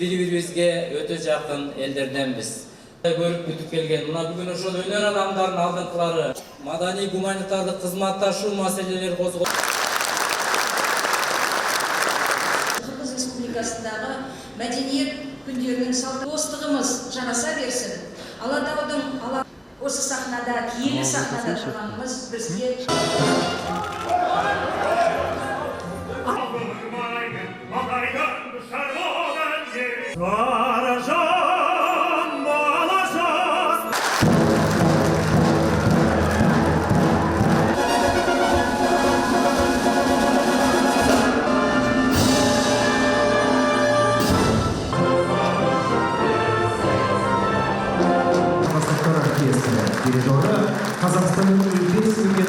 бири-бирибизге өтө жакын элдерденбиз. Көрүп күтүп келген мына бүгүн ошол өнөр адамдарынын алдыңкылары маданий гуманитардык кызматташуу маселелери козголду. Кыргыз Республикасындагы мәдениет күндерінің салт достығымыз жараса берсін. Алатаудың осы сахнада, киелі сахнада тұрғанымыз бізге дирижері Қазақстанның үлкен сіңген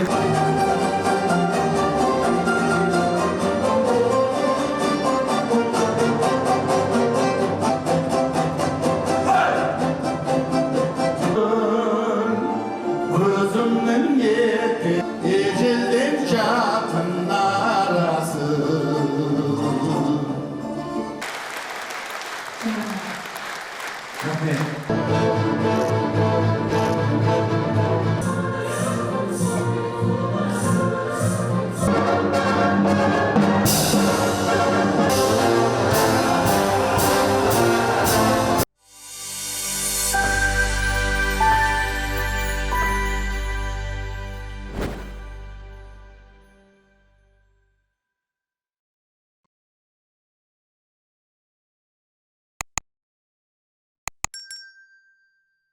өзімнің ете